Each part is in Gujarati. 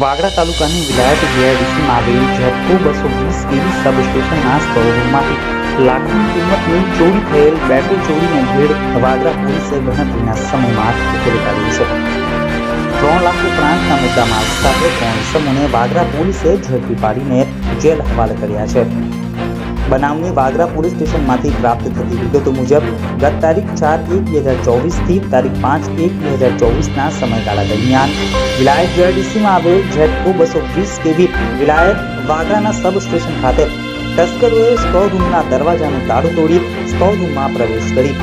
વાગડા તાલુકાની વિલાયત જીઆઈડીસીમાં આવેલી ઝટકો 220 કેવી સબ સ્ટેશનના સ્ટોરરૂમમાંથી લાખોની કિંમતની ચોરી થયેલ બેટરી ચોરીનો ભેદ વાગડા પોલીસે ગણતરીના સમયમાં ઉકેલી કાઢ્યો છે। 3 લાખ ઉપરાંતના મુદ્દામાલ સાથે 3 ઇસમોને વાગડા પોલીસે ઝડપી પાડીને જેલ હવાલે કર્યા છે। બનાવની વાગરા પોલીસ સ્ટેશનમાંથી પ્રાપ્ત થતી વિગતો મુજબ ગત તારીખ 4/1/2024 થી તારીખ 5/1/2024ના સમયગાળા દરમિયાન વિલાયત જીઆઈડીસીમાં આવેલ ઝટકો 220 કેવી વિલાયત વાગરાના સબ સ્ટેશન ખાતે તસ્કરોએ સ્ટોર રૂમના દરવાજાનું તાળું તોડી સ્ટોર રૂમમાં પ્રવેશ કરી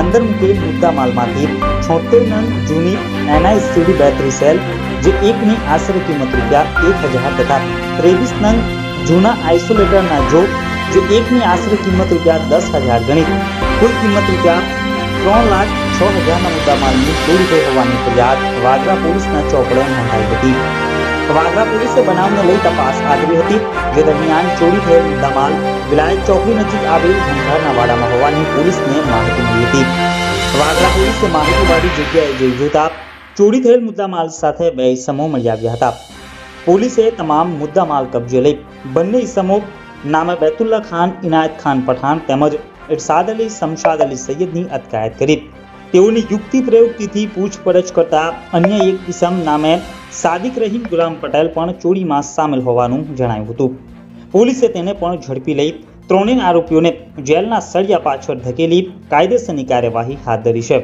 અંદર મૂકેલ મુદ્દામાલમાંથી 76 નંગ જૂની NICD બેટરી સેલ જે એકની આશરે કિંમત ₹1000 તથા 23 નંગ જૂના આઇસોલેટરના જોગ जो एक ની આશરે કિંમત ₹10,000 ગણી કુલ કિંમત ₹3,06,000 મુદ્દામાલની ચોરી થઈ હોવાની ફરિયાદ વાગરા પોલીસના ચોપડે નોંધાઈ હતી। વાગરા પોલીસે બનાવને લઈ તપાસ આદરી હતી, જે દરમિયાન ચોરી થયેલ મુદ્દામાલ વિલાયત ચોકડી નજીક આવેલ ભંગારના વાડામાં હોવાની પોલીસને માહિતી મળી હતી। વાગરા પોલીસે માહિતીવાળી જગ્યાએ જઈ જોતા ચોરી થયેલ મુદ્દામાલ સાથે 2 ઇસમો મળી આવ્યા હતા। પોલીસે તમામ મુદ્દામાલ કબજે લઈ બંને ઇસમો नामे बैतुल्ला खान, इनायत खान पठान તેમજ इरशाद अली, शमशाद अली सैयदની અટકાયત કરી તેઓની યુક્તિ પ્રયુક્તિથી પૂછપરછ કરતા અન્ય એક ઇસમ નામે સાદિક રહીમ ગુલામ પટેલ પણ ચોરીમાં સામેલ હોવાનું જણાયું હતું। પોલીસે તેને પણ ઝડપી લઈ ત્રણેય આરોપીઓને જેલના સળિયા પાછળ ધકેલી કાયદેસરની કાર્યવાહી હાથ ધરી છે।